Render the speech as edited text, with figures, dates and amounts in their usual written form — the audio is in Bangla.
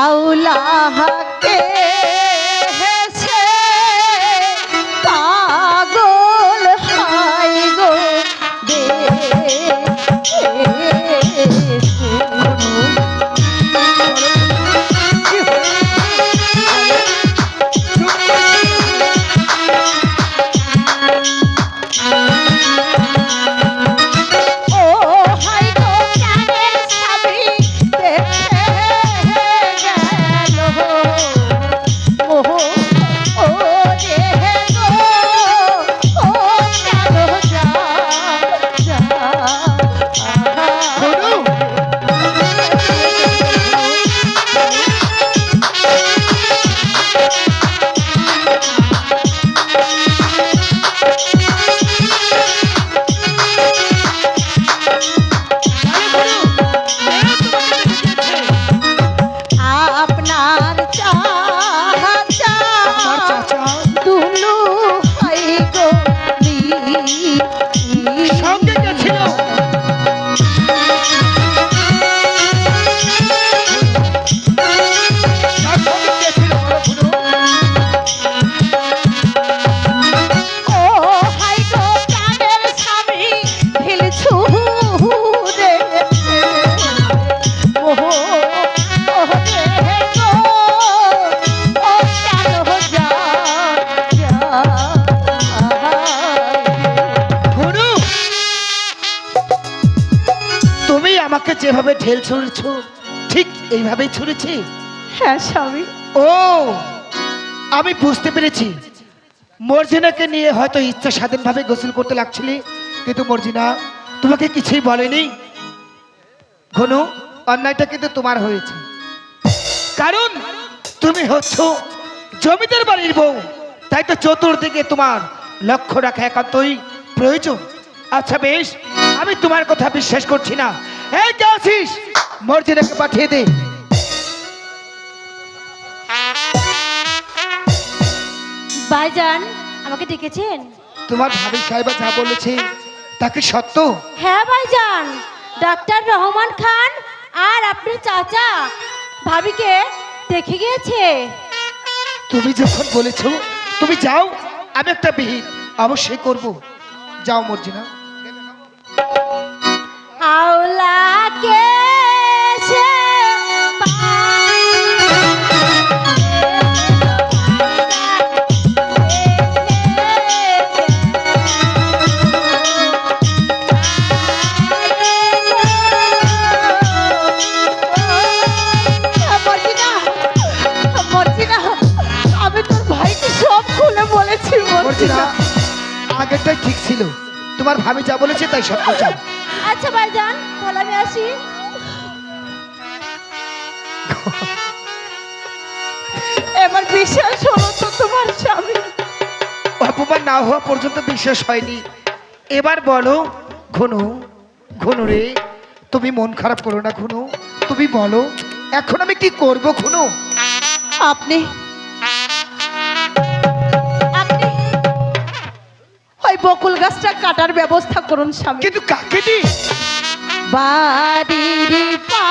আউলাহাকে হেসে পাগল হাই গো দে আমাকে যেভাবে ঢেল ছুঁড়েছো ঠিক এইভাবেই ছুঁড়েছি। হ্যাঁ স্বামী। ও আমি বুঝতে পেরেছি, মর্জিনাকে নিয়ে হয়তো ইচ্ছা স্বাধীনভাবে গোসল করতে লাগছিলে, কিন্তু মর্জিনা তোমাকে কিছুই বলেনি। ঘনু, অন্যায়টা কিন্তু তোমার হয়েছে, কারণ তুমি হচ্ছ জমিদার বাড়ির বউ, তাই তো চতুর্দিকে তোমার লক্ষ্য রাখা একান্তই প্রয়োজন। আচ্ছা বেশ, আমি তোমার কথা বিশ্বাস করছি না। এই কে আছিস, মর্জিনাকে পাঠিয়ে দে। ভাইজান আমাকে ডেকেছেন? তোমার ভাবি সাহেবা যা বলেছে তাকে সত্য? হ্যাঁ ভাইজান, ডাক্তার রহমান খান আর আপনার চাচা ভাবিকে দেখে গিয়েছে। তুমি যখন বলেছো তুমি যাও, আমি একটা বিহিত অবশ্যই করব। যাও মর্জিনা। আওলাকে সে আগেরটাই ঠিক ছিল, তোমার ভাবি যা বলেছে তাই সত্য। যাও। আচ্ছা ভাইজান, তাহলে আমি আসি। এবার বিশ্বাস হলো তো তোমার স্বামী? অপমান না হওয়া পর্যন্ত বিশ্বাস হয়নি। এবার বলো ঘনু, ঘনু রে, তুমি মন খারাপ করো না ঘনু, তুমি বলো এখন আমি কি করব ঘনু? আপনি ওই বকুল গাছটা কাটার ব্যবস্থা করুন স্বামী। কিন্তু কাকে দি? বাড়ির পা